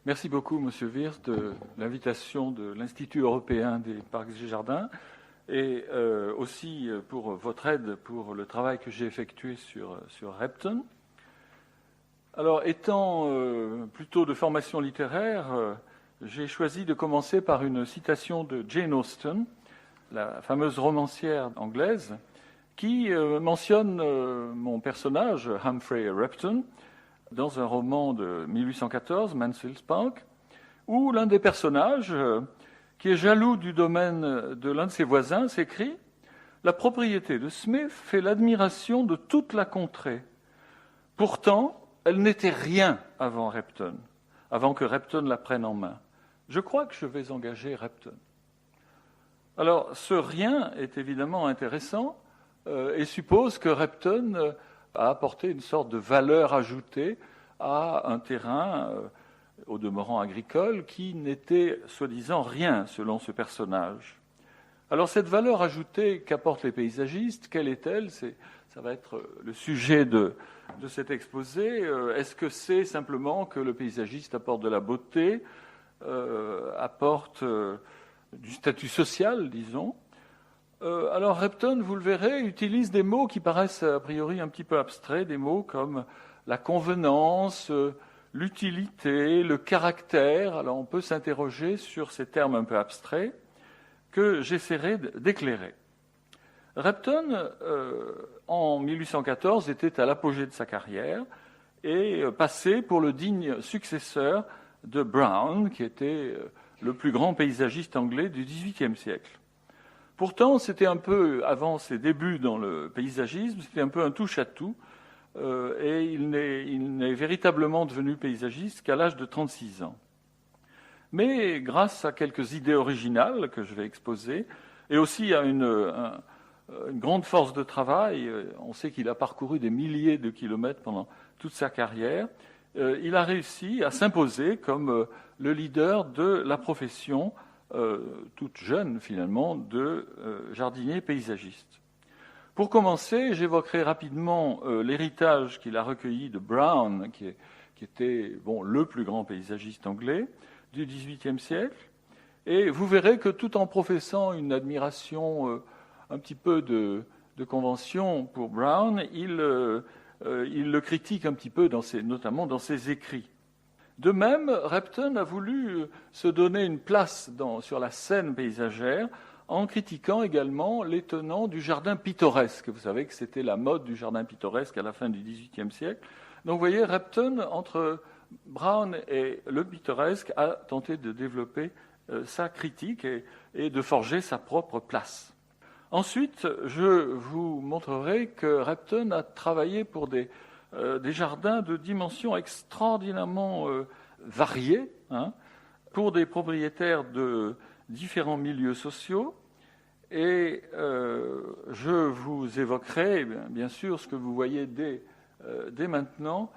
Merci beaucoup, Monsieur Wirth, de l'invitation de l'Institut européen des parcs et jardins et aussi pour votre aide pour le travail que j'ai effectué sur Repton. Alors, étant plutôt de formation littéraire, j'ai choisi de commencer par une citation de Jane Austen, la fameuse romancière anglaise, qui mentionne mon personnage, Humphrey Repton, dans un roman de 1814, Mansfield Park, où l'un des personnages, qui est jaloux du domaine de l'un de ses voisins, s'écrie « La propriété de Smith fait l'admiration de toute la contrée. Pourtant, elle n'était rien avant Repton, avant que Repton la prenne en main. Je crois que je vais engager Repton. » Alors, ce rien est évidemment intéressant et suppose que Repton a apporté une sorte de valeur ajoutée à un terrain, au demeurant agricole, qui n'était soi-disant rien selon ce personnage. Alors, cette valeur ajoutée qu'apportent les paysagistes, quelle est-elle ? Ça va être le sujet de cet exposé. Est-ce que c'est simplement que le paysagiste apporte de la beauté, apporte du statut social, disons ? Alors Repton, vous le verrez, utilise des mots qui paraissent a priori un petit peu abstraits, des mots comme la convenance, l'utilité, le caractère. Alors on peut s'interroger sur ces termes un peu abstraits que j'essaierai d'éclairer. Repton, en 1814, était à l'apogée de sa carrière et passait pour le digne successeur de Brown, qui était le plus grand paysagiste anglais du XVIIIe siècle. Pourtant, c'était un peu, avant ses débuts dans le paysagisme, c'était un peu un touche-à-tout, et il n'est véritablement devenu paysagiste qu'à l'âge de 36 ans. Mais grâce à quelques idées originales que je vais exposer, et aussi à une grande force de travail, on sait qu'il a parcouru des milliers de kilomètres pendant toute sa carrière, il a réussi à s'imposer comme le leader de la profession toute jeune finalement, de jardinier paysagiste. Pour commencer, j'évoquerai rapidement l'héritage qu'il a recueilli de Brown, qui était le plus grand paysagiste anglais du XVIIIe siècle. Et vous verrez que tout en professant une admiration un petit peu de convention pour Brown, il le critique un petit peu, notamment dans ses écrits. De même, Repton a voulu se donner une place sur la scène paysagère en critiquant également les tenants du jardin pittoresque. Vous savez que c'était la mode du jardin pittoresque à la fin du XVIIIe siècle. Donc vous voyez, Repton, entre Brown et le pittoresque, a tenté de développer sa critique et de forger sa propre place. Ensuite, je vous montrerai que Repton a travaillé pour des jardins de dimensions extraordinairement variées, pour des propriétaires de différents milieux sociaux. Et je vous évoquerai, bien sûr, ce que vous voyez dès maintenant,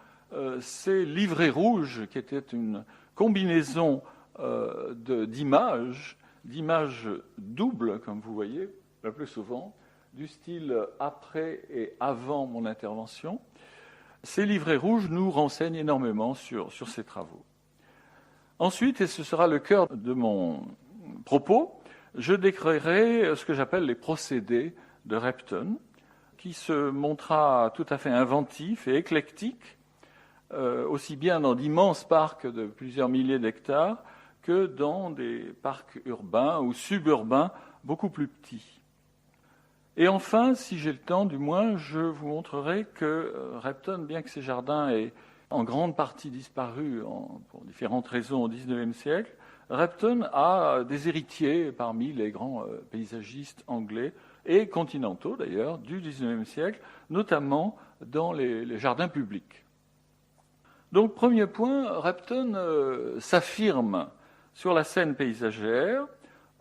ces livrets rouges, qui étaient une combinaison d'images doubles, comme vous voyez, le plus souvent, du style après et avant mon intervention. Ces livrets rouges nous renseignent énormément sur ces travaux. Ensuite, et ce sera le cœur de mon propos, je décrirai ce que j'appelle les procédés de Repton, qui se montra tout à fait inventif et éclectique, aussi bien dans d'immenses parcs de plusieurs milliers d'hectares que dans des parcs urbains ou suburbains beaucoup plus petits. Et enfin, si j'ai le temps, du moins, je vous montrerai que Repton, bien que ses jardins aient en grande partie disparu pour différentes raisons au XIXe siècle, Repton a des héritiers parmi les grands paysagistes anglais et continentaux d'ailleurs du XIXe siècle, notamment dans les jardins publics. Donc, premier point, Repton s'affirme sur la scène paysagère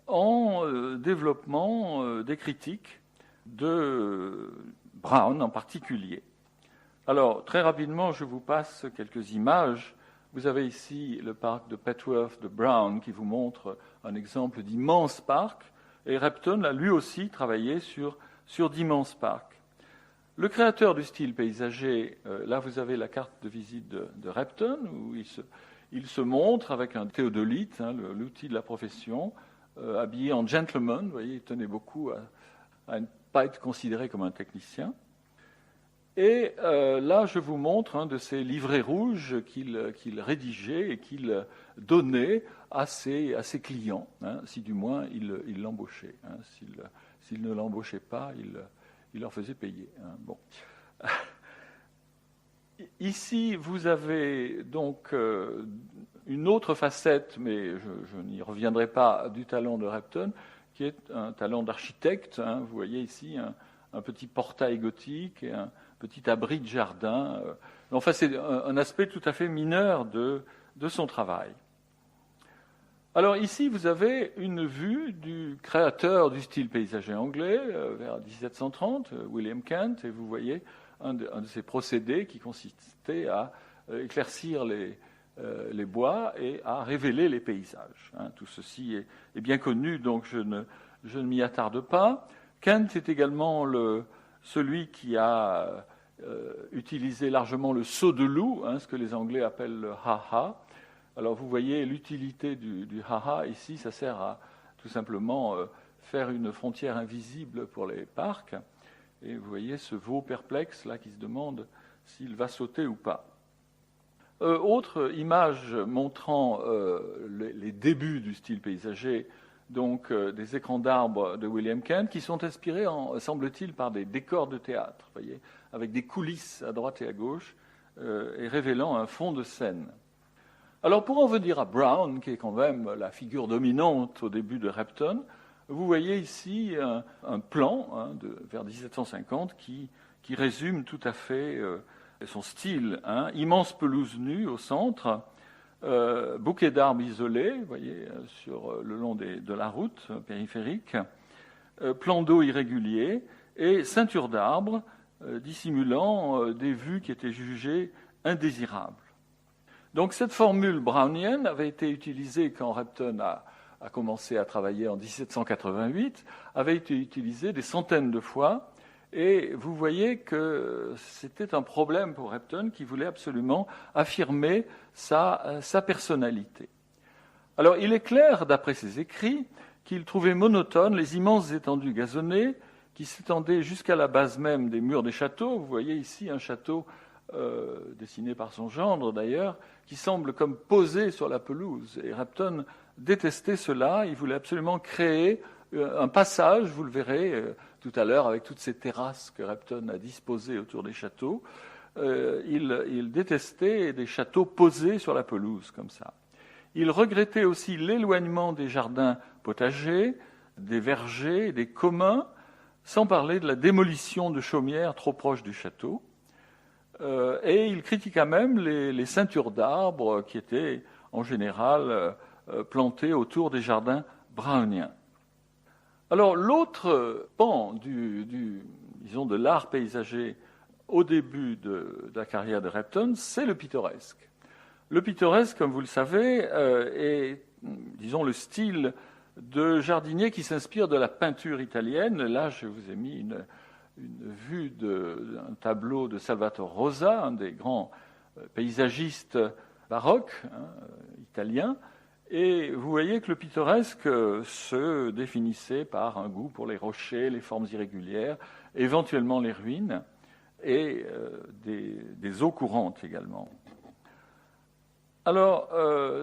en développant des critiques de Brown en particulier. Alors, très rapidement, je vous passe quelques images. Vous avez ici le parc de Petworth de Brown qui vous montre un exemple d'immense parc. Et Repton a lui aussi travaillé sur d'immenses parcs. Le créateur du style paysager, là vous avez la carte de visite de Repton, où il se montre avec un théodolite, l'outil de la profession, habillé en gentleman. Vous voyez, il tenait beaucoup à ne pas être considéré comme un technicien. Et là, je vous montre un de ces livrets rouges qu'il rédigeait et qu'il donnait à ses clients, si du moins il l'embauchait. S'il ne l'embauchait pas, il leur faisait payer. Bon. Ici, vous avez donc une autre facette, mais je n'y reviendrai pas, du talent de Repton, qui est un talent d'architecte. Vous voyez ici un petit portail gothique et un petit abri de jardin. Enfin, c'est un aspect tout à fait mineur de son travail. Alors ici, vous avez une vue du créateur du style paysager anglais, vers 1730, William Kent, et vous voyez un de ses procédés qui consistait à éclaircir les bois et à révéler les paysages. Tout ceci est bien connu, donc je ne m'y attarde pas. Kent est également celui qui a utilisé largement le saut de loup, ce que les Anglais appellent le ha-ha. Alors vous voyez l'utilité du ha-ha ici, ça sert à tout simplement faire une frontière invisible pour les parcs. Et vous voyez ce veau perplexe là qui se demande s'il va sauter ou pas. Autre image montrant les débuts du style paysager, donc des écrans d'arbres de William Kent, qui sont inspirés, semble-t-il, par des décors de théâtre, voyez, avec des coulisses à droite et à gauche, et révélant un fond de scène. Alors pour en venir à Brown, qui est quand même la figure dominante au début de Repton, vous voyez ici un plan vers 1750 qui résume tout à fait son style. Immense pelouse nue au centre, bouquet d'arbres isolés, vous voyez, le long de la route périphérique, plan d'eau irrégulier et ceinture d'arbres dissimulant des vues qui étaient jugées indésirables. Donc cette formule brownienne avait été utilisée quand Repton a commencé à travailler en 1788, avait été utilisée des centaines de fois, et vous voyez que c'était un problème pour Repton qui voulait absolument affirmer sa personnalité. Alors il est clair, d'après ses écrits, qu'il trouvait monotones les immenses étendues gazonnées qui s'étendaient jusqu'à la base même des murs des châteaux. Vous voyez ici un château dessiné par son gendre d'ailleurs, qui semble comme posé sur la pelouse. Et Repton détestait cela, il voulait absolument créer un passage, vous le verrez tout à l'heure, avec toutes ces terrasses que Repton a disposées autour des châteaux. Il détestait des châteaux posés sur la pelouse, comme ça. Il regrettait aussi l'éloignement des jardins potagers, des vergers, des communs, sans parler de la démolition de chaumières trop proches du château. Et il critiqua même les ceintures d'arbres qui étaient en général plantées autour des jardins browniens. Alors l'autre pan disons de l'art paysager au début de la carrière de Repton, c'est le pittoresque. Le pittoresque, comme vous le savez, est, disons, le style de jardinier qui s'inspire de la peinture italienne. Là, je vous ai mis une vue d'un tableau de Salvatore Rosa, un des grands paysagistes baroques italiens. Et vous voyez que le pittoresque se définissait par un goût pour les rochers, les formes irrégulières, éventuellement les ruines, et des eaux courantes également. Alors,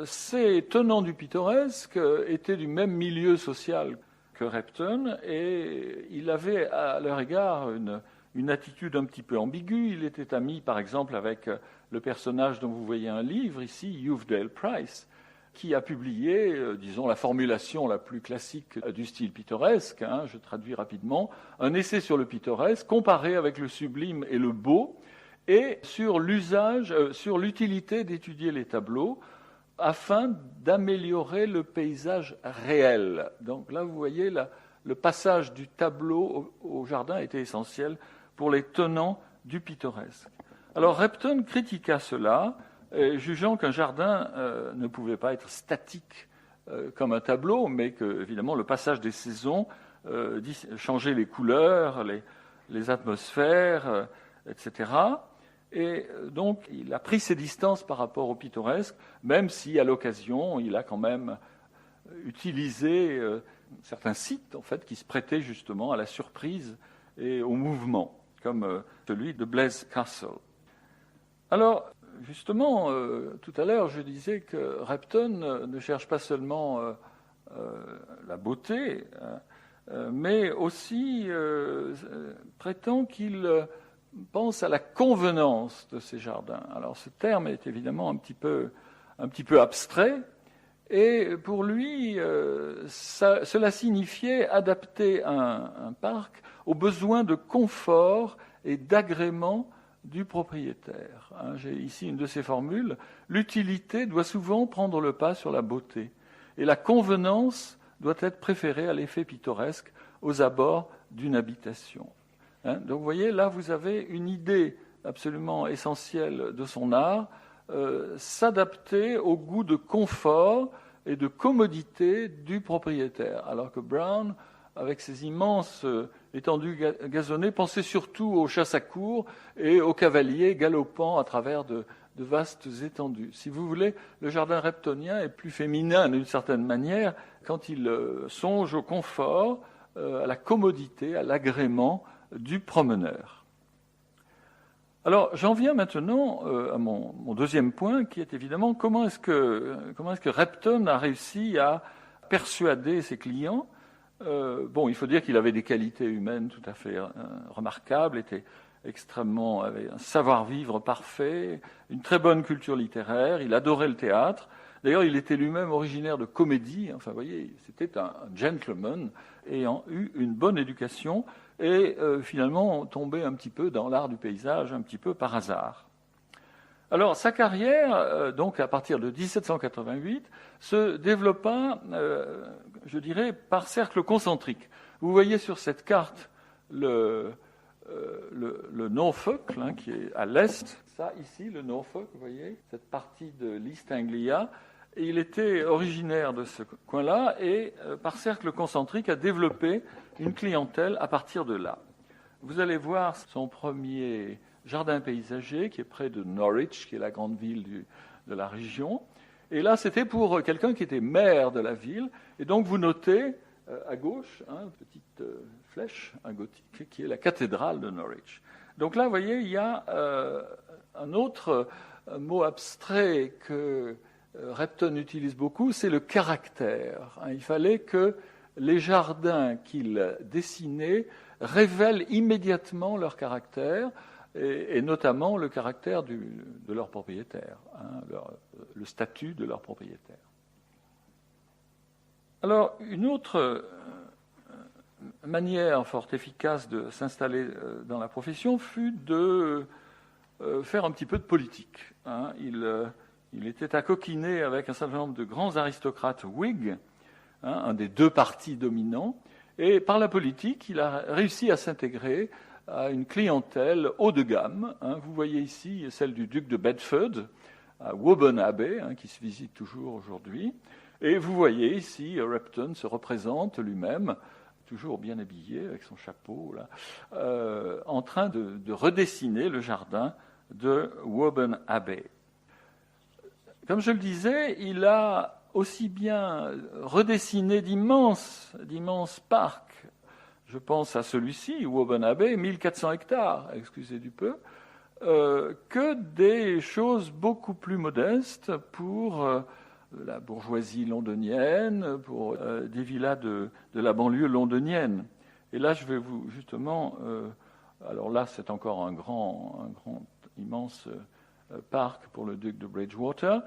ces tenants du pittoresque étaient du même milieu social que Repton, et il avait à leur égard une attitude un petit peu ambiguë. Il était ami, par exemple, avec le personnage dont vous voyez un livre ici, Youvedale Price, qui a publié, disons, la formulation la plus classique du style pittoresque, je traduis rapidement, un essai sur le pittoresque comparé avec le sublime et le beau, et sur l'utilité d'étudier les tableaux afin d'améliorer le paysage réel. Donc là, vous voyez, le passage du tableau au jardin était essentiel pour les tenants du pittoresque. Alors Repton critiqua cela, jugeant qu'un jardin ne pouvait pas être statique comme un tableau, mais que, évidemment, le passage des saisons changeait les couleurs, les atmosphères, etc. Et donc, il a pris ses distances par rapport au pittoresque, même si, à l'occasion, il a quand même utilisé certains sites, en fait, qui se prêtaient justement à la surprise et au mouvement, comme celui de Blaise Castle. Alors, justement, tout à l'heure, je disais que Repton ne cherche pas seulement la beauté, mais aussi prétend qu'il pense à la convenance de ces jardins. Alors, ce terme est évidemment un petit peu abstrait, et pour lui, cela signifiait adapter un parc aux besoins de confort et d'agrément du propriétaire. J'ai ici une de ces formules. L'utilité doit souvent prendre le pas sur la beauté, et la convenance doit être préférée à l'effet pittoresque aux abords d'une habitation. Donc vous voyez, là vous avez une idée absolument essentielle de son art, s'adapter au goût de confort et de commodité du propriétaire, alors que Brown, avec ses immenses étendues gazonnées, pensait surtout aux chasses à courre et aux cavaliers galopant à travers de vastes étendues. Si vous voulez, le jardin reptonien est plus féminin d'une certaine manière quand il songe au confort, à la commodité, à l'agrément du promeneur. Alors, j'en viens maintenant à mon deuxième point, qui est évidemment comment est-ce que Repton a réussi à persuader ses clients. Il faut dire qu'il avait des qualités humaines tout à fait remarquables, était avait un savoir-vivre parfait, une très bonne culture littéraire, il adorait le théâtre. D'ailleurs, il était lui-même originaire de comédie, enfin, vous voyez, c'était un gentleman ayant eu une bonne éducation et finalement tombé un petit peu dans l'art du paysage, un petit peu par hasard. Alors, sa carrière, donc à partir de 1788, se développa, je dirais, par cercles concentriques. Vous voyez sur cette carte le Norfolk, qui est à l'est. Ça, ici, le Norfolk, vous voyez, cette partie de l'East Anglia. Et il était originaire de ce coin-là et, par cercle concentrique, a développé une clientèle à partir de là. Vous allez voir son premier jardin paysager qui est près de Norwich, qui est la grande ville de la région. Et là, c'était pour quelqu'un qui était maire de la ville. Et donc, vous notez à gauche, une petite flèche gothique, qui est la cathédrale de Norwich. Donc là, vous voyez, il y a un autre mot abstrait que Repton utilise beaucoup, c'est le caractère. Il fallait que les jardins qu'il dessinait révèlent immédiatement leur caractère, et notamment le caractère de leur propriétaire, le statut de leur propriétaire. Alors, une autre manière fort efficace de s'installer dans la profession fut de faire un petit peu de politique. Il était à coquiner avec un certain nombre de grands aristocrates Whigs, un des deux partis dominants, et par la politique, il a réussi à s'intégrer à une clientèle haut de gamme. Vous voyez ici celle du duc de Bedford, à Woburn Abbey, qui se visite toujours aujourd'hui. Et vous voyez ici, Repton se représente lui-même, toujours bien habillé, avec son chapeau, là, en train de redessiner le jardin de Woburn Abbey. Comme je le disais, il a aussi bien redessiné d'immenses parcs. Je pense à celui-ci, Woburn Abbey, 1400 hectares, excusez du peu, que des choses beaucoup plus modestes pour la bourgeoisie londonienne, pour des villas de la banlieue londonienne. Et là, je vais vous, justement... alors là, c'est encore un grand immense parc pour le duc de Bridgewater.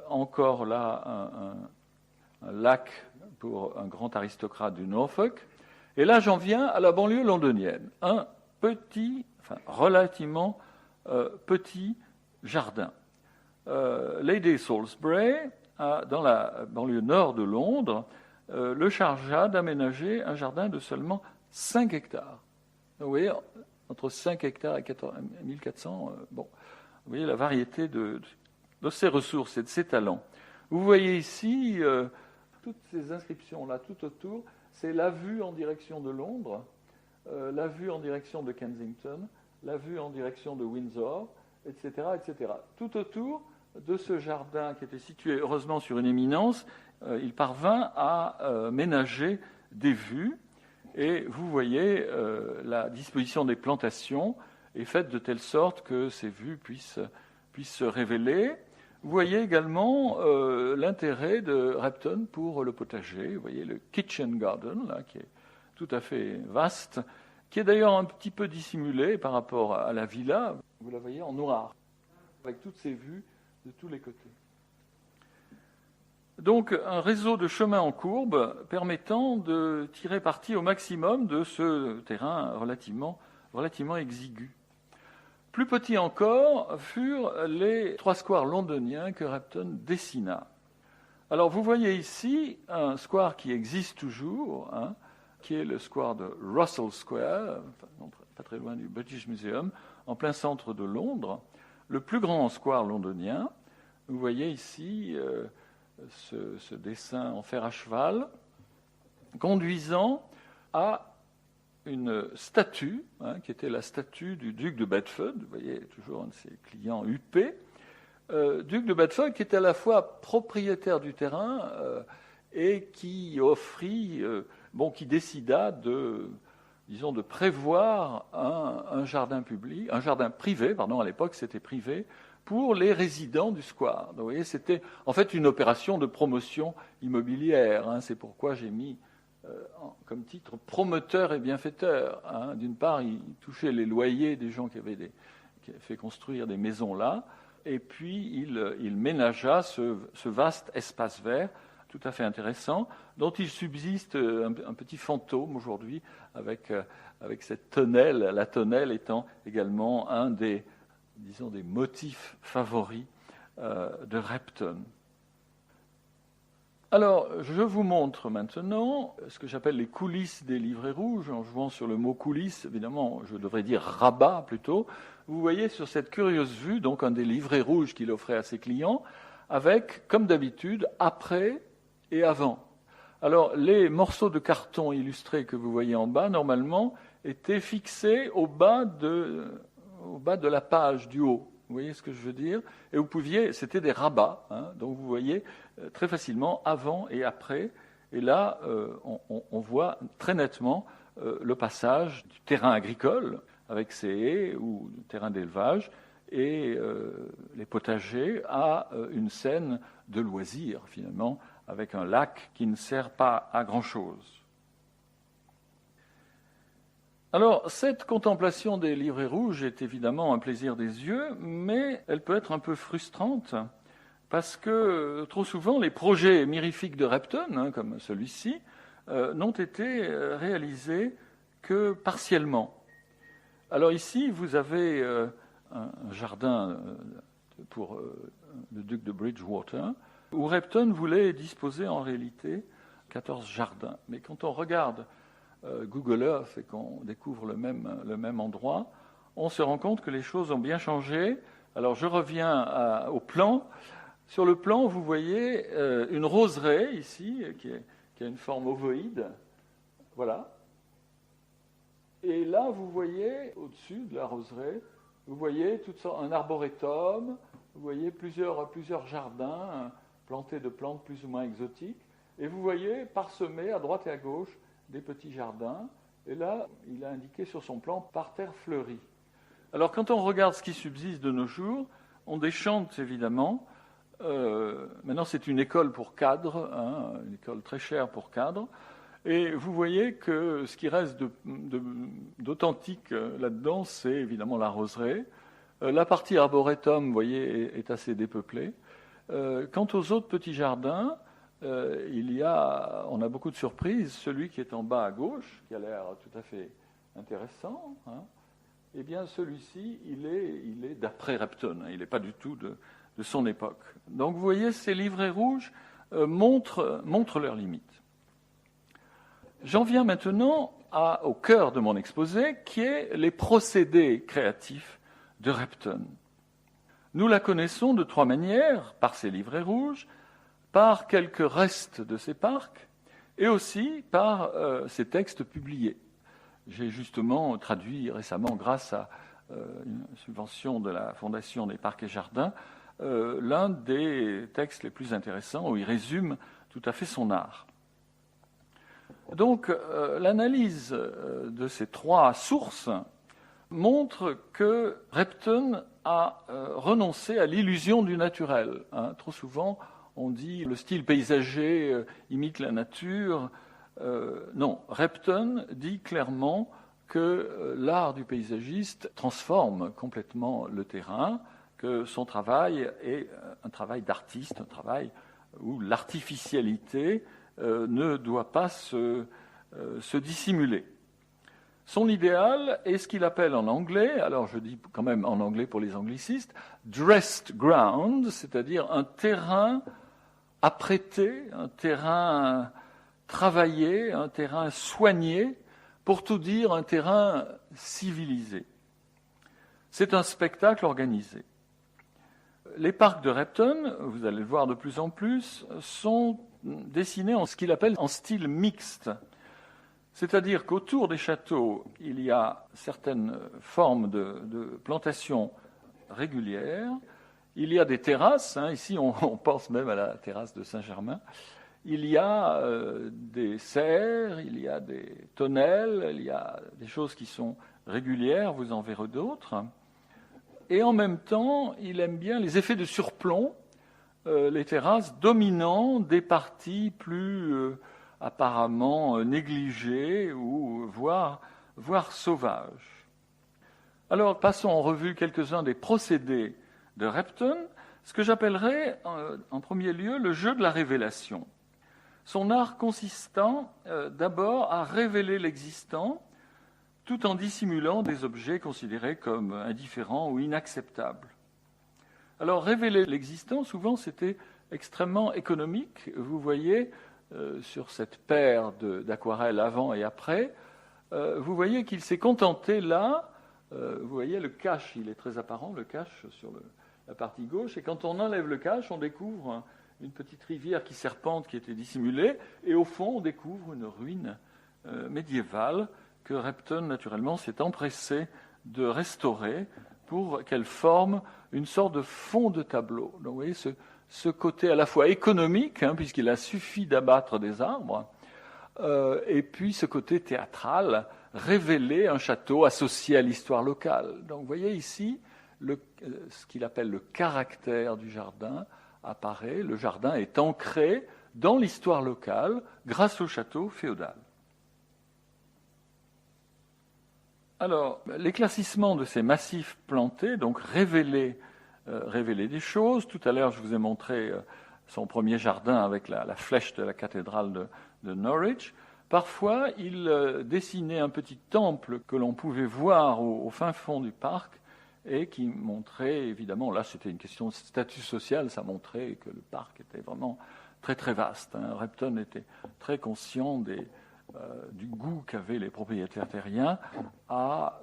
Encore là, un lac pour un grand aristocrate du Norfolk. Et là, j'en viens à la banlieue londonienne. Un relativement petit jardin. Lady Salisbury, dans la banlieue nord de Londres, le chargea d'aménager un jardin de seulement 5 hectares. Vous voyez, entre 5 hectares et 1400, vous voyez la variété de ses ressources et de ses talents. Vous voyez ici, toutes ces inscriptions-là, tout autour, c'est la vue en direction de Londres, la vue en direction de Kensington, la vue en direction de Windsor, etc., etc. Tout autour de ce jardin qui était situé heureusement sur une éminence, il parvint à ménager des vues. Et vous voyez, la disposition des plantations est faite de telle sorte que ces vues puissent se révéler. Vous voyez également l'intérêt de Repton pour le potager. Vous voyez le kitchen garden, là, qui est tout à fait vaste, qui est d'ailleurs un petit peu dissimulé par rapport à la villa. Vous la voyez en noir, avec toutes ces vues de tous les côtés. Donc un réseau de chemins en courbe permettant de tirer parti au maximum de ce terrain relativement exigu. Plus petits encore furent les 3 squares londoniens que Repton dessina. Alors vous voyez ici un square qui existe toujours, qui est le square de Russell Square, pas très loin du British Museum, en plein centre de Londres, le plus grand square londonien. Vous voyez ici ce dessin en fer à cheval, conduisant à une statue, qui était la statue du duc de Bedford, vous voyez toujours un de ses clients huppés, duc de Bedford qui était à la fois propriétaire du terrain et qui offrit, qui décida de prévoir un jardin public, un jardin privé, à l'époque c'était privé, pour les résidents du square. Donc, vous voyez, c'était en fait une opération de promotion immobilière. C'est pourquoi j'ai mis comme titre promoteur et bienfaiteur. D'une part, il touchait les loyers des gens qui avaient fait construire des maisons là, et puis il ménagea ce vaste espace vert tout à fait intéressant, dont il subsiste un petit fantôme aujourd'hui avec cette tonnelle, la tonnelle étant également un des motifs favoris de Repton. Alors, je vous montre maintenant ce que j'appelle les coulisses des livrets rouges. En jouant sur le mot coulisses, évidemment, je devrais dire rabat plutôt. Vous voyez sur cette curieuse vue, donc un des livrets rouges qu'il offrait à ses clients, avec, comme d'habitude, après et avant. Alors, les morceaux de carton illustrés que vous voyez en bas, normalement, étaient fixés au bas de la page du haut. Vous voyez ce que je veux dire? Et vous pouviez, c'était des rabats, donc vous voyez très facilement avant et après. Et là, on voit très nettement le passage du terrain agricole avec ses haies ou du terrain d'élevage et les potagers à une scène de loisirs finalement avec un lac qui ne sert pas à grand-chose. Alors, cette contemplation des livrets rouges est évidemment un plaisir des yeux, mais elle peut être un peu frustrante, parce que trop souvent, les projets mirifiques de Repton, comme celui-ci, n'ont été réalisés que partiellement. Alors ici, vous avez un jardin pour le duc de Bridgewater, où Repton voulait disposer en réalité 14 jardins. Mais quand on regarde Google Earth et qu'on découvre le même endroit, on se rend compte que les choses ont bien changé. Alors je reviens au plan. Sur le plan, vous voyez une roseraie ici, qui a une forme ovoïde. Voilà. Et là, vous voyez, au-dessus de la roseraie, vous voyez un arboretum, vous voyez plusieurs jardins plantés de plantes plus ou moins exotiques, et vous voyez parsemés à droite et à gauche des petits jardins, et là, il a indiqué sur son plan parterre fleuri. Alors, quand on regarde ce qui subsiste de nos jours, on déchante évidemment. Maintenant, c'est une école pour cadres, une école très chère pour cadres, et vous voyez que ce qui reste d'authentique là-dedans, c'est évidemment la roseraie. La partie arboretum, vous voyez, est assez dépeuplée. Quant aux autres petits jardins, on a beaucoup de surprises. Celui qui est en bas à gauche, qui a l'air tout à fait intéressant, eh bien celui-ci, il est d'après Repton, il n'est pas du tout de son époque. Donc vous voyez, ces livrets rouges montrent leurs limites. J'en viens maintenant au cœur de mon exposé, qui est les procédés créatifs de Repton. Nous la connaissons de 3 manières, par ses livrets rouges, par quelques restes de ses parcs, et aussi par ses textes publiés. J'ai justement traduit récemment, grâce une subvention de la Fondation des Parcs et Jardins, l'un des textes les plus intéressants où il résume tout à fait son art. Donc, l'analyse de ces trois sources montre que Repton a renoncé à l'illusion du naturel. Trop souvent, on dit le style paysager imite la nature. Non, Repton dit clairement que l'art du paysagiste transforme complètement le terrain, que son travail est un travail d'artiste, un travail où l'artificialité ne doit pas se dissimuler. Son idéal est ce qu'il appelle en anglais, alors je dis quand même en anglais pour les anglicistes, dressed ground, c'est-à-dire un terrain apprêté, un terrain travaillé, un terrain soigné, pour tout dire, un terrain civilisé. C'est un spectacle organisé. Les parcs de Repton, vous allez le voir de plus en plus, sont dessinés en ce qu'il appelle en style mixte. C'est-à-dire qu'autour des châteaux, il y a certaines formes de plantations régulières. Il y a des terrasses. Ici, on pense même à la terrasse de Saint-Germain. Il y a des serres, il y a des tonnelles, il y a des choses qui sont régulières. Vous en verrez d'autres. Et en même temps, il aime bien les effets de surplomb, les terrasses dominant des parties plus apparemment négligées ou voire sauvages. Alors, passons en revue quelques-uns des procédés de Repton, ce que j'appellerais en premier lieu le jeu de la révélation. Son art consistant d'abord à révéler l'existant, tout en dissimulant des objets considérés comme indifférents ou inacceptables. Alors, révéler l'existant, souvent, c'était extrêmement économique. Vous voyez, sur cette paire d'aquarelles avant et après, vous voyez qu'il s'est contenté là, vous voyez le cache, il est très apparent, le cache sur la partie gauche, et quand on enlève le cache, on découvre une petite rivière qui serpente, qui était dissimulée, et au fond, on découvre une ruine médiévale que Repton, naturellement, s'est empressé de restaurer pour qu'elle forme une sorte de fond de tableau. Donc, vous voyez ce côté à la fois économique, puisqu'il a suffi d'abattre des arbres, et puis ce côté théâtral, révéler un château associé à l'histoire locale. Donc, vous voyez ici, ce qu'il appelle le caractère du jardin apparaît. Le jardin est ancré dans l'histoire locale grâce au château féodal. Alors, l'éclaircissement de ces massifs plantés, donc révéler des choses. Tout à l'heure, je vous ai montré son premier jardin avec la flèche de la cathédrale de Norwich. Parfois, il dessinait un petit temple que l'on pouvait voir au fin fond du parc et qui montrait, évidemment, là c'était une question de statut social, ça montrait que le parc était vraiment très très vaste. Repton était très conscient du goût qu'avaient les propriétaires terriens à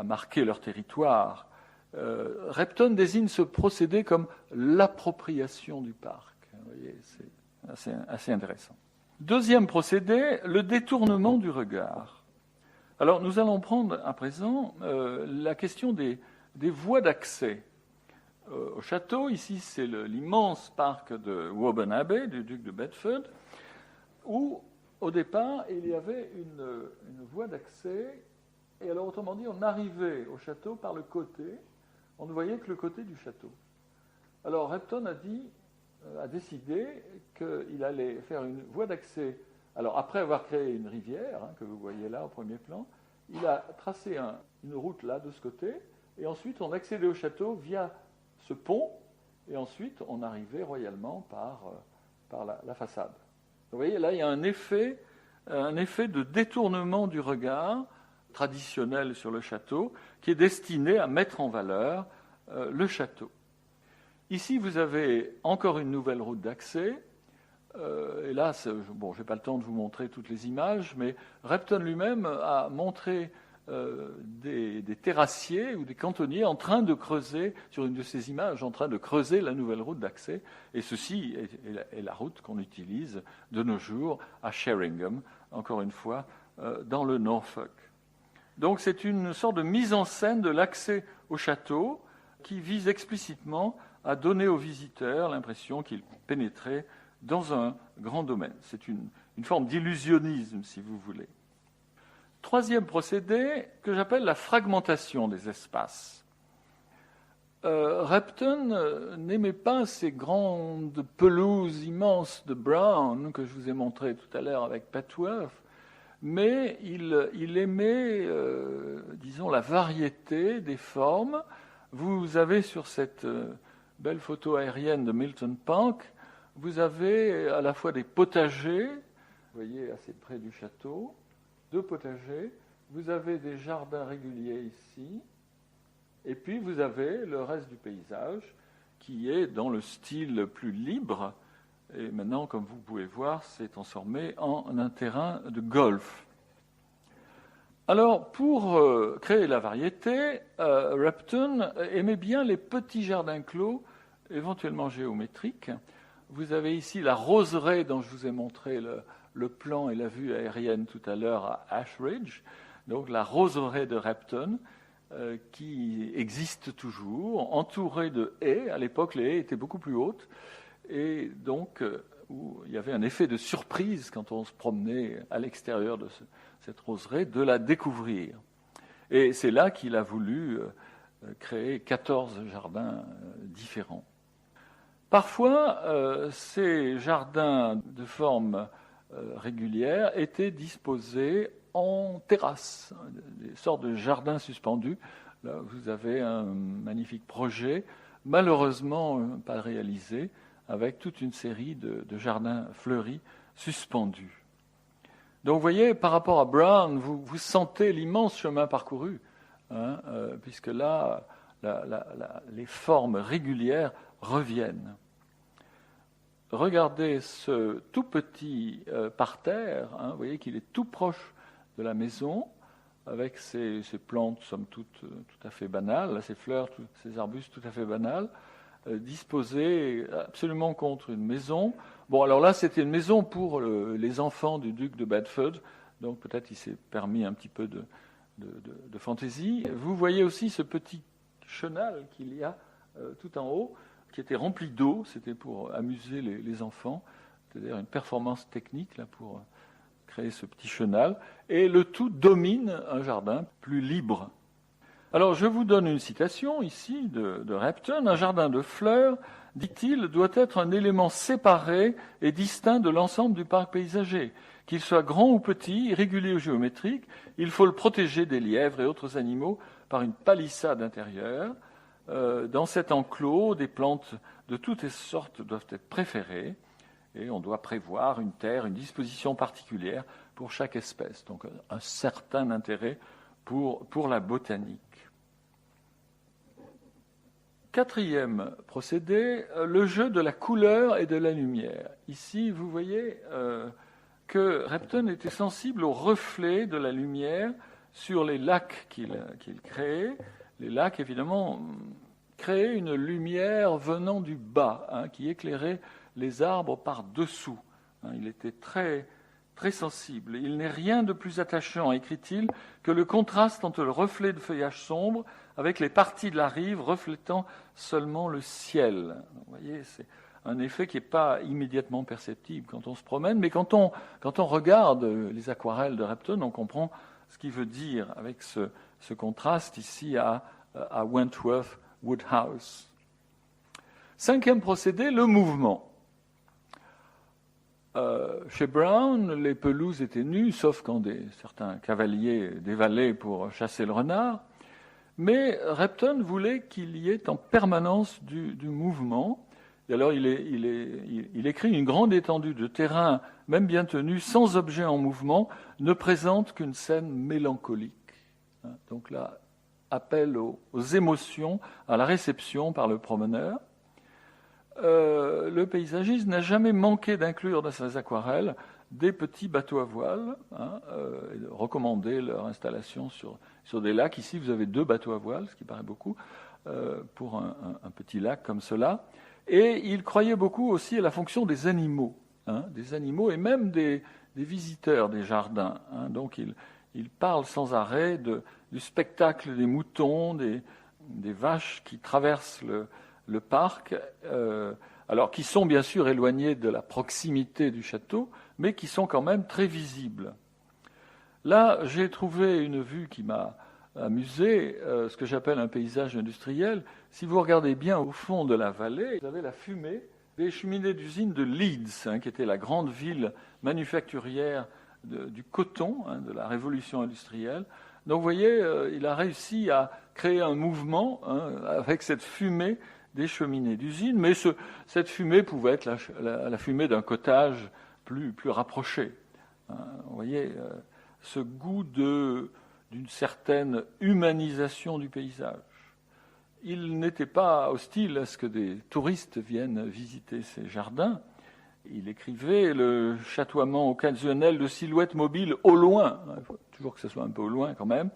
marquer leur territoire. Repton désigne ce procédé comme l'appropriation du parc. Vous voyez, c'est assez intéressant. Deuxième procédé, le détournement du regard. Alors, nous allons prendre à présent la question des voies d'accès au château. Ici, c'est l'immense parc de Woburn Abbey, du duc de Bedford, où, au départ, il y avait une voie d'accès. Et alors, autrement dit, on arrivait au château par le côté. On ne voyait que le côté du château. Alors, Repton a décidé qu'il allait faire une voie d'accès. Alors, après avoir créé une rivière, que vous voyez là au premier plan, il a tracé une route là, de ce côté, et ensuite on accédait au château via ce pont, et ensuite on arrivait royalement par la façade. Vous voyez, là, il y a un effet de détournement du regard traditionnel sur le château qui est destiné à mettre en valeur le château. Ici, vous avez encore une nouvelle route d'accès. Et là, je n'ai pas le temps de vous montrer toutes les images, mais Repton lui-même a montré des terrassiers ou des cantonniers en train de creuser, sur une de ces images, en train de creuser la nouvelle route d'accès. Et ceci est la route qu'on utilise de nos jours à Sheringham, encore une fois, dans le Norfolk. Donc c'est une sorte de mise en scène de l'accès au château qui vise explicitement à donner aux visiteurs l'impression qu'ils pénétraient dans un grand domaine. C'est une forme d'illusionnisme, si vous voulez. Troisième procédé, que j'appelle la fragmentation des espaces. Repton n'aimait pas ces grandes pelouses immenses de Brown que je vous ai montrées tout à l'heure avec Petworth, mais il aimait, disons, la variété des formes. Vous avez sur cette belle photo aérienne de Milton Park, vous avez à la fois des potagers, vous voyez assez près du château, 2 potagers, vous avez des jardins réguliers ici, et puis vous avez le reste du paysage qui est dans le style plus libre. Et maintenant, comme vous pouvez voir, c'est transformé en un terrain de golf. Alors, pour créer la variété, Repton aimait bien les petits jardins clos, éventuellement géométriques. Vous avez ici la roseraie dont je vous ai montré le plan et la vue aérienne tout à l'heure à Ashridge, donc la roseraie de Repton, qui existe toujours, entourée de haies. À l'époque, les haies étaient beaucoup plus hautes, et donc où il y avait un effet de surprise quand on se promenait à l'extérieur de cette roseraie, de la découvrir. Et c'est là qu'il a voulu créer 14 jardins différents. Parfois, ces jardins de forme régulière étaient disposés en terrasse, des sortes de jardins suspendus. Là, vous avez un magnifique projet, malheureusement pas réalisé, avec toute une série de jardins fleuris suspendus. Donc vous voyez, par rapport à Brown, vous sentez l'immense chemin parcouru, hein, puisque là, les formes régulières reviennent. Regardez ce tout petit parterre, hein, vous voyez qu'il est tout proche de la maison, avec ces plantes, somme toute, tout à fait banales, ces fleurs, ces arbustes tout à fait banals, disposés absolument contre une maison. Bon, alors là, c'était une maison pour les enfants du duc de Bedford, donc peut-être il s'est permis un petit peu de fantaisie. Vous voyez aussi ce petit chenal qu'il y a tout en haut, qui était rempli d'eau, c'était pour amuser les enfants, c'est-à-dire une performance technique là, pour créer ce petit chenal, et le tout domine un jardin plus libre. Alors je vous donne une citation ici de Repton. Un jardin de fleurs, dit-il, doit être un élément séparé et distinct de l'ensemble du parc paysager. Qu'il soit grand ou petit, irrégulier ou géométrique, il faut le protéger des lièvres et autres animaux par une palissade intérieure. Dans cet enclos, des plantes de toutes sortes doivent être préférées. Et on doit prévoir une terre, une disposition particulière pour chaque espèce. Donc un certain intérêt pour la botanique. Quatrième procédé, le jeu de la couleur et de la lumière. Ici, vous voyez que Repton était sensible au reflet de la lumière sur les lacs qu'il créait. Les lacs, évidemment, créaient une lumière venant du bas, hein, qui éclairait les arbres par-dessous. Il était très, très sensible. Il n'est rien de plus attachant, écrit-il, que le contraste entre le reflet de feuillage sombre avec les parties de la rive reflétant seulement le ciel. Vous voyez, c'est un effet qui n'est pas immédiatement perceptible quand on se promène, mais quand on regarde les aquarelles de Repton, on comprend ce qu'il veut dire avec ce contraste ici à Wentworth Woodhouse. Cinquième procédé, le mouvement. Chez Brown, les pelouses étaient nues, sauf quand certains cavaliers dévalaient pour chasser le renard. Mais Repton voulait qu'il y ait en permanence du mouvement. Et alors il écrit une grande étendue de terrain, même bien tenu, sans objet en mouvement, ne présente qu'une scène mélancolique. Donc là, appel aux émotions, à la réception par le promeneur. Le paysagiste n'a jamais manqué d'inclure dans ses aquarelles des petits bateaux à voile, et de recommander leur installation sur des lacs. Ici, vous avez 2 bateaux à voile, ce qui paraît beaucoup, pour un petit lac comme cela. Et il croyait beaucoup aussi à la fonction des animaux et même des visiteurs des jardins. Donc il il parle sans arrêt du spectacle des moutons, des vaches qui traversent le parc, alors qui sont bien sûr éloignés de la proximité du château, mais qui sont quand même très visibles. Là, j'ai trouvé une vue qui m'a amusé, ce que j'appelle un paysage industriel. Si vous regardez bien au fond de la vallée, vous avez la fumée des cheminées d'usine de Leeds, qui était la grande ville manufacturière du coton, de la révolution industrielle. Donc vous voyez, il a réussi à créer un mouvement avec cette fumée des cheminées d'usine, mais cette fumée pouvait être la fumée d'un cottage plus rapproché. Vous voyez, ce goût d'une certaine humanisation du paysage. Il n'était pas hostile à ce que des touristes viennent visiter ces jardins. Il écrivait le chatoiement occasionnel de silhouettes mobiles au loin, il faut toujours que ce soit un peu au loin quand même,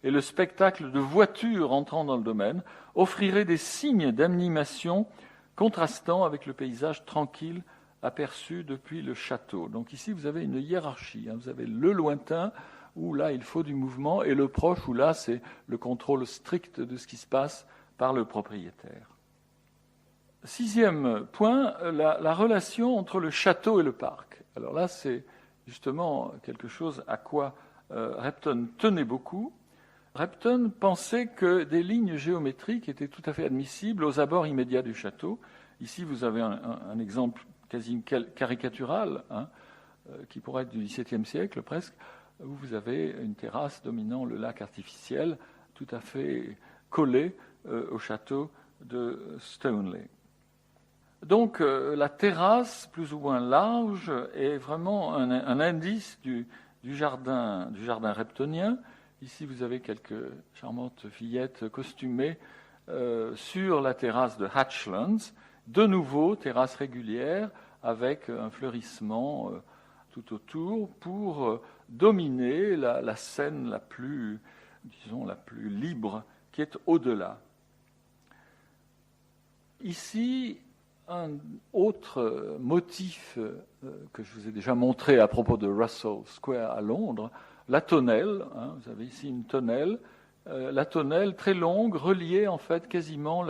et le spectacle de voitures entrant dans le domaine offrirait des signes d'animation contrastant avec le paysage tranquille aperçu depuis le château. Donc ici, vous avez une hiérarchie. Vous avez le lointain, où là, il faut du mouvement, et le proche, où là, c'est le contrôle strict de ce qui se passe par le propriétaire. 6e point, la relation entre le château et le parc. Alors là, c'est justement quelque chose à quoi Repton tenait beaucoup. Repton pensait que des lignes géométriques étaient tout à fait admissibles aux abords immédiats du château. Ici, vous avez un exemple quasi caricatural, qui pourrait être du XVIIe siècle presque, où vous avez une terrasse dominant le lac artificiel, tout à fait collé au château de Stoneleigh. Donc la terrasse, plus ou moins large, est vraiment un indice du jardin reptonien. Ici, vous avez quelques charmantes fillettes costumées sur la terrasse de Hatchlands. De nouveau, terrasse régulière avec un fleurissement tout autour pour dominer la scène la plus libre qui est au-delà. Ici, un autre motif que je vous ai déjà montré à propos de Russell Square à Londres, la tonnelle. Vous avez ici une tonnelle, la tonnelle très longue, reliée en fait quasiment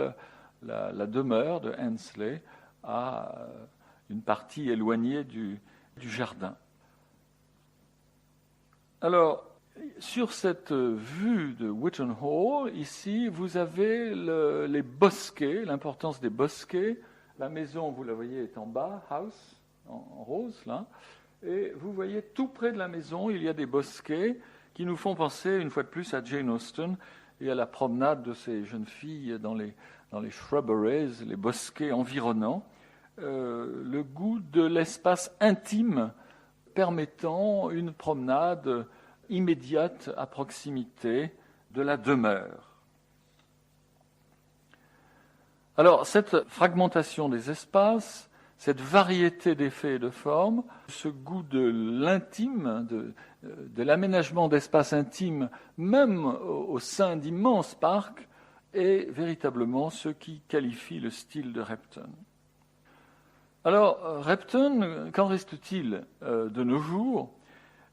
la demeure de Hensley à une partie éloignée du jardin. Alors, sur cette vue de Whitton Hall, ici, vous avez les bosquets, l'importance des bosquets. La maison, vous la voyez, est en bas, house, en rose, là. Et vous voyez, tout près de la maison, il y a des bosquets qui nous font penser, une fois de plus, à Jane Austen et à la promenade de ces jeunes filles dans les shrubberies, les bosquets environnants. Le goût de l'espace intime permettant une promenade immédiate à proximité de la demeure. Alors, cette fragmentation des espaces, cette variété d'effets et de formes, ce goût de l'intime, de l'aménagement d'espaces intimes, même au sein d'immenses parcs, est véritablement ce qui qualifie le style de Repton. Alors, Repton, qu'en reste-t-il de nos jours ?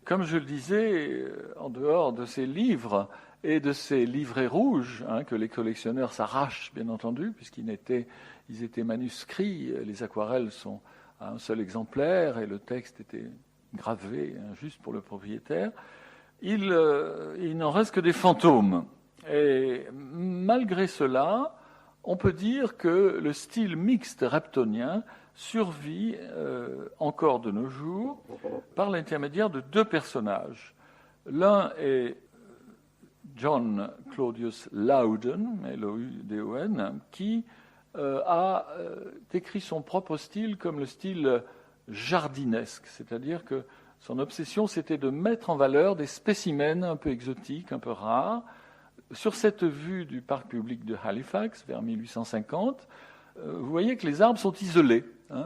Comme je le disais, en dehors de ces livres et de ces livrets rouges, que les collectionneurs s'arrachent, bien entendu, puisqu'ils étaient manuscrits, les aquarelles sont à un seul exemplaire et le texte était gravé juste pour le propriétaire, il n'en reste que des fantômes. Et malgré cela, on peut dire que le style mixte reptonien survit encore de nos jours par l'intermédiaire de deux personnages. L'un est John Claudius Loudon, L-O-U-D-O-N, qui a décrit son propre style comme le style jardinesque, c'est-à-dire que son obsession, c'était de mettre en valeur des spécimens un peu exotiques, un peu rares. Sur cette vue du parc public de Halifax, vers 1850, vous voyez que les arbres sont isolés.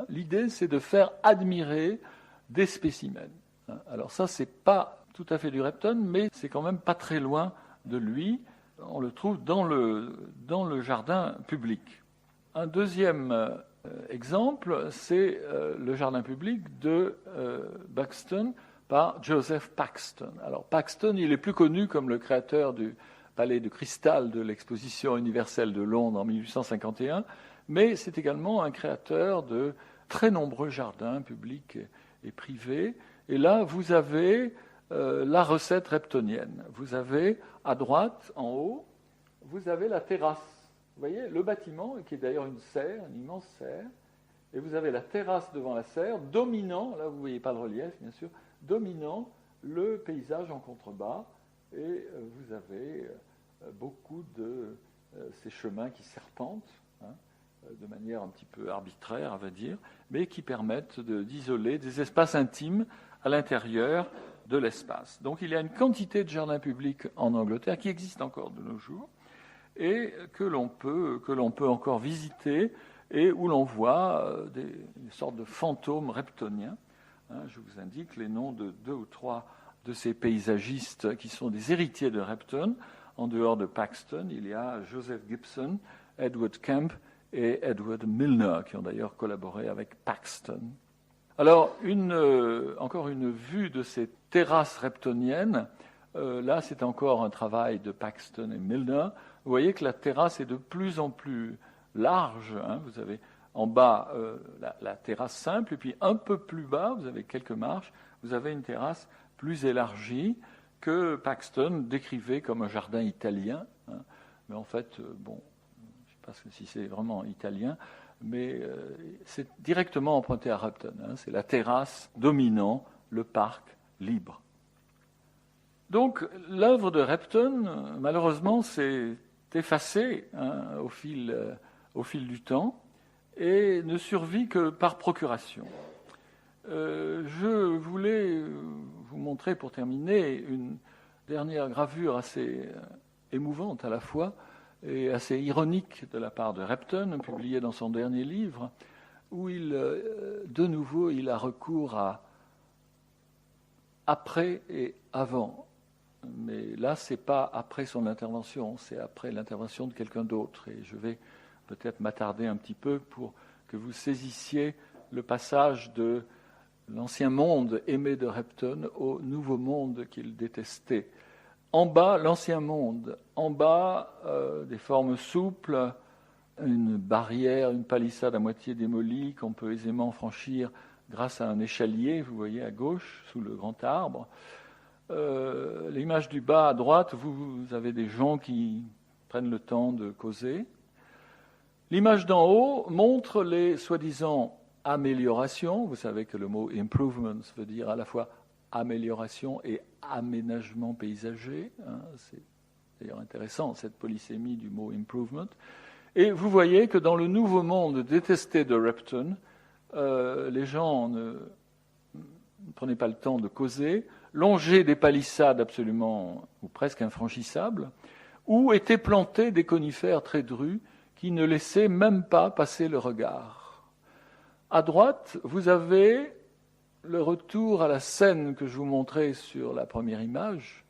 L'idée, c'est de faire admirer des spécimens. Alors ça, c'est pas tout à fait du Repton, mais c'est quand même pas très loin de lui. On le trouve dans le jardin public. Un deuxième exemple, c'est le jardin public de Buxton, par Joseph Paxton. Alors Paxton, il est plus connu comme le créateur du Palais de Cristal de l'Exposition universelle de Londres en 1851, mais c'est également un créateur de très nombreux jardins publics et privés. Et là, vous avez la recette reptonienne. Vous avez à droite, en haut, vous avez la terrasse. Vous voyez, le bâtiment, qui est d'ailleurs une serre, une immense serre, et vous avez la terrasse devant la serre, dominant, là vous ne voyez pas le relief, bien sûr, dominant le paysage en contrebas, et vous avez beaucoup de ces chemins qui serpentent, de manière un petit peu arbitraire, à vrai dire, mais qui permettent d'isoler des espaces intimes à l'intérieur de l'espace. Donc il y a une quantité de jardins publics en Angleterre qui existent encore de nos jours et que l'on peut encore visiter et où l'on voit une sorte de fantômes reptoniens. Je vous indique les noms de 2 ou 3 de ces paysagistes qui sont des héritiers de Repton. En dehors de Paxton, il y a Joseph Gibson, Edward Kemp et Edward Milner, qui ont d'ailleurs collaboré avec Paxton. Alors, encore une vue de ces terrasses reptoniennes. Là, c'est encore un travail de Paxton et Milner. Vous voyez que la terrasse est de plus en plus large. Vous avez en bas la terrasse simple, et puis un peu plus bas, vous avez quelques marches, vous avez une terrasse plus élargie que Paxton décrivait comme un jardin italien. Mais en fait, bon, je ne sais pas si c'est vraiment italien, mais c'est directement emprunté à Repton. C'est la terrasse dominant le parc libre. Donc l'œuvre de Repton, malheureusement, s'est effacée au fil du temps et ne survit que par procuration. Je voulais vous montrer, pour terminer, une dernière gravure assez émouvante à la fois et assez ironique de la part de Repton, publiée dans son dernier livre, où de nouveau, il a recours à après et avant. Mais là, ce n'est pas après son intervention, c'est après l'intervention de quelqu'un d'autre. Et je vais peut-être m'attarder un petit peu pour que vous saisissiez le passage de l'ancien monde aimé de Repton au nouveau monde qu'il détestait. En bas, l'ancien monde. En bas, des formes souples, une barrière, une palissade à moitié démolie qu'on peut aisément franchir grâce à un échalier, vous voyez à gauche, sous le grand arbre. L'image du bas à droite, vous avez des gens qui prennent le temps de causer. L'image d'en haut montre les soi-disant améliorations. Vous savez que le mot improvements veut dire à la fois amélioration et aménagement paysager. C'est d'ailleurs intéressant, cette polysémie du mot improvement. Et vous voyez que dans le nouveau monde détesté de Repton, les gens ne prenaient pas le temps de causer, longeaient des palissades absolument ou presque infranchissables, où étaient plantés des conifères très drus qui ne laissaient même pas passer le regard. À droite, vous avez le retour à la scène que je vous montrais sur la première image,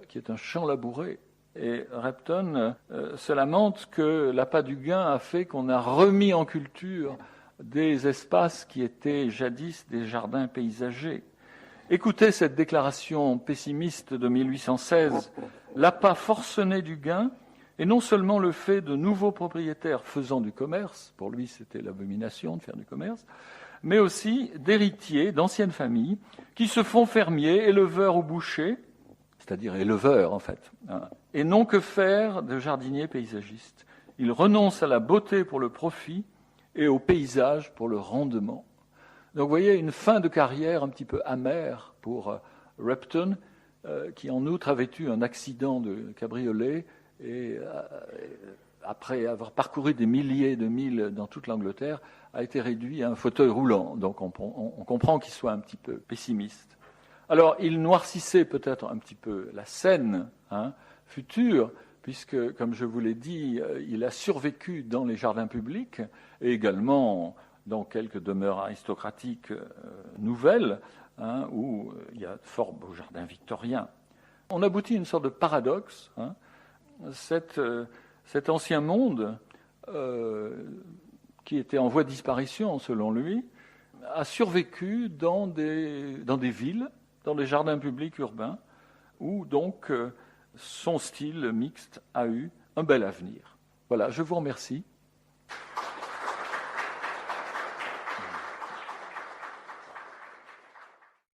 qui est un champ labouré. Et Repton se lamente que l'appât du gain a fait qu'on a remis en culture des espaces qui étaient jadis des jardins paysagers. Écoutez cette déclaration pessimiste de 1816. L'appât forcené du gain est non seulement le fait de nouveaux propriétaires faisant du commerce, pour lui c'était l'abomination de faire du commerce, mais aussi d'héritiers d'anciennes familles qui se font fermiers, éleveurs ou bouchers, c'est-à-dire éleveurs en fait, et non que faire de jardiniers paysagistes. Ils renoncent à la beauté pour le profit et au paysage pour le rendement. Donc vous voyez une fin de carrière un petit peu amère pour Repton, qui en outre avait eu un accident de cabriolet et après avoir parcouru des milliers de milles dans toute l'Angleterre, a été réduit à un fauteuil roulant. Donc on comprend qu'il soit un petit peu pessimiste. Alors il noircissait peut-être un petit peu la scène future, puisque, comme je vous l'ai dit, il a survécu dans les jardins publics et également dans quelques demeures aristocratiques nouvelles, où il y a de fort beaux jardins victoriens. On aboutit à une sorte de paradoxe. Cet ancien monde, qui était en voie de disparition selon lui, a survécu dans des villes dans les jardins publics urbains, où donc son style mixte a eu un bel avenir. Voilà, je vous remercie.